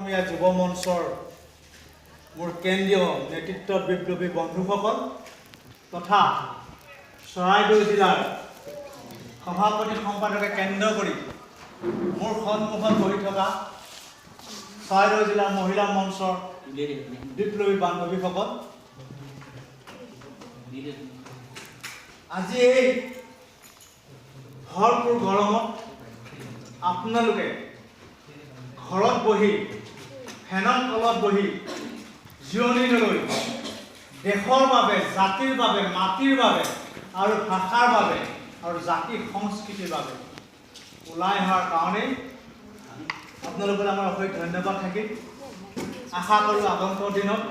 অসমীয়া যুৱ মঞ্চৰ মোৰ কেন্দ্ৰীয় নেতৃত্ব বিপ্লৱী বন্ধুসকল তথা চৰাইদেউ জিলাৰ সভাপতি সম্পাদকে কেন্দ্ৰ কৰি মোৰ সন্মুখত বহি থকা চৰাইদেউ জিলাৰ মহিলা মঞ্চৰ বিপ্লৱী বান্ধৱীসকল, আজি এই ভৰপূৰ গৰমত আপোনালোকে ঘৰত বহি ফেনৰ তলত বহি জিৰণি লৈ দেশৰ বাবে, জাতিৰ বাবে, মাটিৰ বাবে আৰু ভাষাৰ বাবে আৰু জাতি সংস্কৃতিৰ বাবে ওলাই অহাৰ কাৰণেই আপোনালোকৰ আমাৰ অশেষ ধন্যবাদ থাকিল। আশা কৰোঁ আগন্তুক দিনত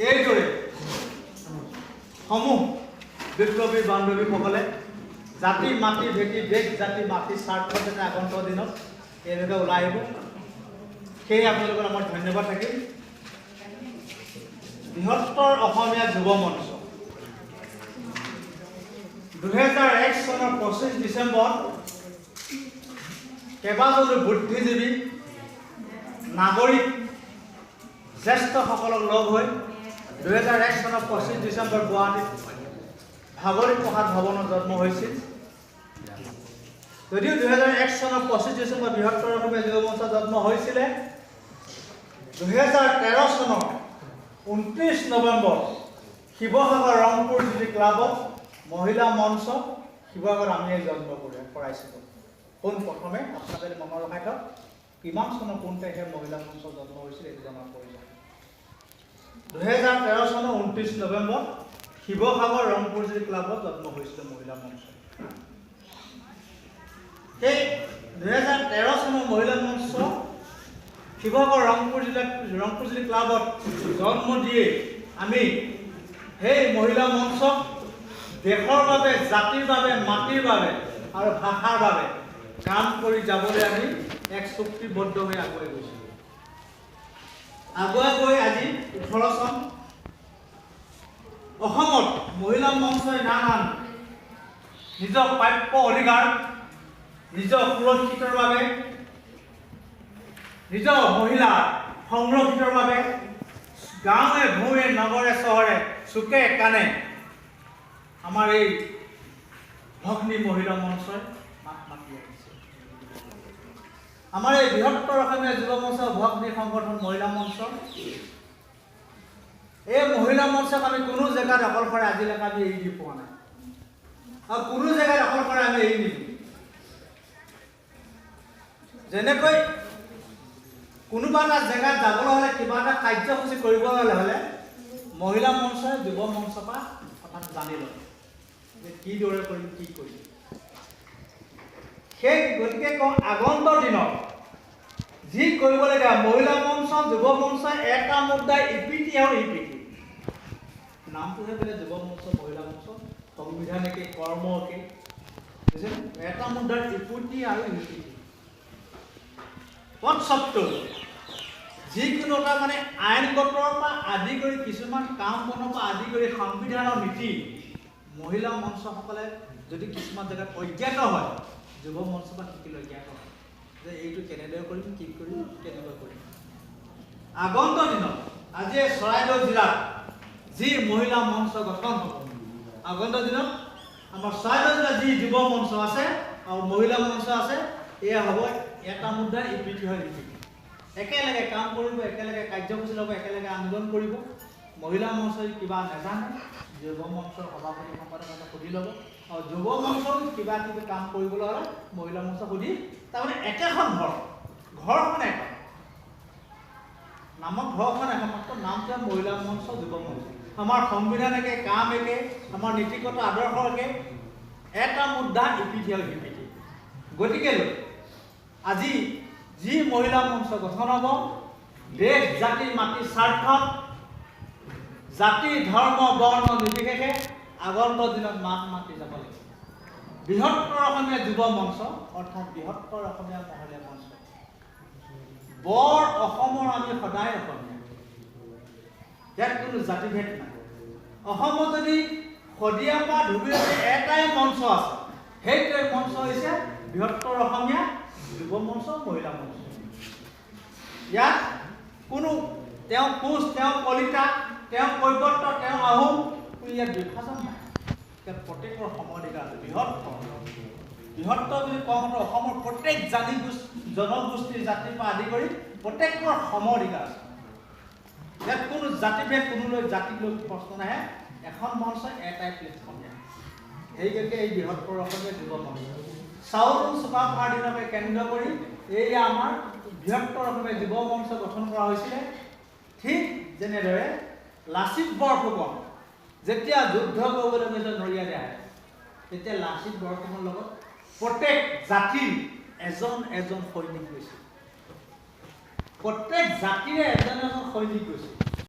এইদৰে সমূহ বিপ্লৱী বান্ধৱীসকলে জাতি মাটি ভেটি দেশ জাতি মাটি স্বাৰ্থ যাতে আগন্তুক দিনত এনেকৈ ওলাই আহিব, সেয়ে আপোনালোকৰ আমাৰ ধন্যবাদ থাকিল। বৃহত্তৰ অসমীয়া যুৱ মঞ্চ 2001 চনৰ 25 ডিচেম্বৰত কেইবাজনো বুদ্ধিজীৱী নাগৰিক জ্যেষ্ঠসকলক লগ হৈ 2001 চনৰ 25 ডিচেম্বৰ গুৱাহাটীত ভাগৱতী প্ৰসাদ ভৱনত জন্ম হৈছিল। যদিও 2001 চনৰ 25 ডিচেম্বৰ বৃহত্তৰ অসমীয়া যুৱ মঞ্চ জন্ম হৈছিলে, 2013 চনৰ 29 নৱেম্বৰ শিৱসাগৰ ৰংপুৰ জ্যোতি ক্লাবত মহিলা মঞ্চ শিৱসাগৰ আমিয়ে জন্ম কৰাইছিলোঁ। পোনপ্ৰথমে আপোনালোকে মনত ৰখাই থওক, কিমান চনৰ কোন তাৰিখে মহিলা মঞ্চ জন্ম হৈছিল এইটো জনাৰ প্ৰয়োজন। 2013 চনৰ 29 নৱেম্বৰ শিৱসাগৰ ৰংপুৰ জ্যোতি ক্লাবত জন্ম হৈছিল মহিলা মঞ্চ। সেই 2013 চনৰ মহিলা মঞ্চ শিৱসাগৰ ৰংপুৰ জ্যোতি ক্লাবত জন্ম দিয়ে আমি সেই মহিলা মঞ্চক দেশৰ বাবে, জাতিৰ বাবে, মাটিৰ বাবে আৰু ভাষাৰ বাবে কাম কৰি যাবলৈ আমি এক চুক্তিবদ্ধ হৈ আগুৱাই গৈছিলোঁ। আগুৱাই গৈ আজি 18 চন অসমত মহিলা মঞ্চই নানান নিজৰ প্ৰাপ্য অধিকাৰ, নিজৰ সুৰক্ষিতৰ বাবে, নিজৰ মহিলা সংৰক্ষিতৰ বাবে গাঁৱে ভূঞে নগৰে চহৰে চুকে কাণে আমাৰ এই ভগ্নী মহিলা মঞ্চই মাত মাতি আহিছে। আমাৰ এই বৃহত্তৰ অসমীয়া যুৱ মঞ্চৰ ভগ্নী সংগঠন মহিলা মঞ্চ, এই মহিলা মঞ্চক আমি কোনো জেগাত অকলশৰে আজিলৈকে আমি এৰি দি পোৱা নাই আৰু কোনো জেগাত অকলশৰে আমি এৰি নিদিওঁ। যেনেকৈ কোনোবা এটা জেগাত যাবলৈ হ'লে, কিবা এটা কাৰ্যসূচী কৰিবলৈ হ'লে মহিলা মঞ্চই যুৱ মঞ্চৰ পৰা কথাটো জানি লয় যে কিদৰে কৰিম, কি কৰিম। সেই গতিকে কওঁ, আগন্তুক দিনত যি কৰিবলগীয়া মহিলা মঞ্চ, যুৱ মঞ্চই এটা মুদ্ৰাই ইপিঠি আৰু ইপিঠি, নামটোহে বেলেগ, যুৱ মঞ্চ, মহিলা মঞ্চ, সংবিধান একে, কৰ্ম একে, এটা মুদ্ৰাৰ ইপিঠি আৰু ইপিঠি। তৎসত্ত্বেও যিকোনো এটা মানে আইনগতৰ পৰা আদি কৰি কিছুমান কাম বনৰ পৰা আদি কৰি সংবিধানৰ নীতি মহিলা মঞ্চসকলে যদি কিছুমান জেগাত অজ্ঞাত হয়, যুৱ মঞ্চৰ পৰা শিকি লৈ জ্ঞাত হয় যে এইটো কেনেদৰে কৰিম, কি কৰিম, কেনেকৈ কৰিম। আগন্তুক দিনত আজি চৰাইদেউ জিলাত যি মহিলা মঞ্চ গঠন হ'ব, আগন্তুক দিনত আমাৰ চৰাইদেউ জিলাত যি যুৱ মঞ্চ আছে আৰু মহিলা মঞ্চ আছে, এয়া হ'ব এটা মুদ্ৰা ইপিঠি হয় ইপিঠি। একেলগে কাম কৰিব, একেলগে কাৰ্যসূচী ল'ব, একেলগে আন্দোলন কৰিব। মহিলা মঞ্চই কিবা নাজানে, যুৱ মঞ্চৰ সভাপতি সম্পাদকে সুধি ল'ব, আৰু যুৱ মঞ্চৰ কিবা কিবি কাম কৰিবলৈ হ'লে মহিলা মঞ্চ সুধি, তাৰমানে একেখন ঘৰখন এখন, নামত ঘৰখন এখন, মাত্ৰ নামটোৱে মহিলা মঞ্চ, যুৱ মঞ্চ। আমাৰ সংবিধান একে, কাম একে, আমাৰ নীতিগত আদৰ্শ একে, এটা মুদ্ৰা ইপিঠি আৰু সিপিঠি। গতিকে আজি যি মহিলা মঞ্চ গঠন হ'ব, দেশ জাতি মাটি স্বাৰ্থত, জাতি ধৰ্ম বৰ্ণ নিৰ্বিশেষে আগন্তুক দিনত মাত মাতি যাব লাগিব। বৃহত্তৰ অসমীয়া যুৱ মঞ্চ অৰ্থাৎ বৃহত্তৰ অসমীয়া মহিলা মঞ্চ, বৰ অসমৰ আমি সদায় অসমীয়া, ইয়াত কোনো জাতিভেদ নাই। অসমত যদি শদিয়াৰ পৰা ধুবুৰীলৈকে এটাই মঞ্চ আছে, সেইটোৱে মঞ্চ হৈছে বৃহত্তৰ অসমীয়া যুৱ মঞ্চ, মহিলা মঞ্চ। ইয়াত কোনো তেওঁ কোচ, তেওঁ কলিতা, তেওঁ কৈবৰ্ত, তেওঁ আহোম ইয়াত বিভাজন নাই। ইয়াত প্ৰত্যেকৰ সম অধিকাৰ আছে। বৃহত্তৰ বুলি কোৱা মতে অসমৰ প্ৰত্যেক জনগোষ্ঠীৰ জাতিৰ পৰা আদি কৰি প্ৰত্যেকৰ সম অধিকাৰ আছে। ইয়াত কোনো জাতিভেদ কোনোলৈ জাতিক লৈ প্ৰশ্ন নাহে। এখন মঞ্চ এটাই প্লেটফৰ্ম দিয়া। সেইগতিকে এই বৃহত্তৰ অসমীয়া যুৱ মঞ্চ চাউলুং চুকাফাৰ দিনকে কেন্দ্ৰ কৰি এই আমাৰ বৃহত্তৰ অসমীয়া যুৱ মঞ্চ গঠন কৰা হৈছিলে। ঠিক যেনেদৰে লাচিত বৰফুকন যেতিয়া যুদ্ধ কৰিবলৈ গৈছিল নৰিয়াদিয়াত, তেতিয়া লাচিত বৰফুকনৰ লগত প্ৰত্যেক জাতিৰ এজন এজন সৈনিক গৈছিল। প্ৰত্যেক জাতিৰে এজন এজন সৈনিক গৈছিল।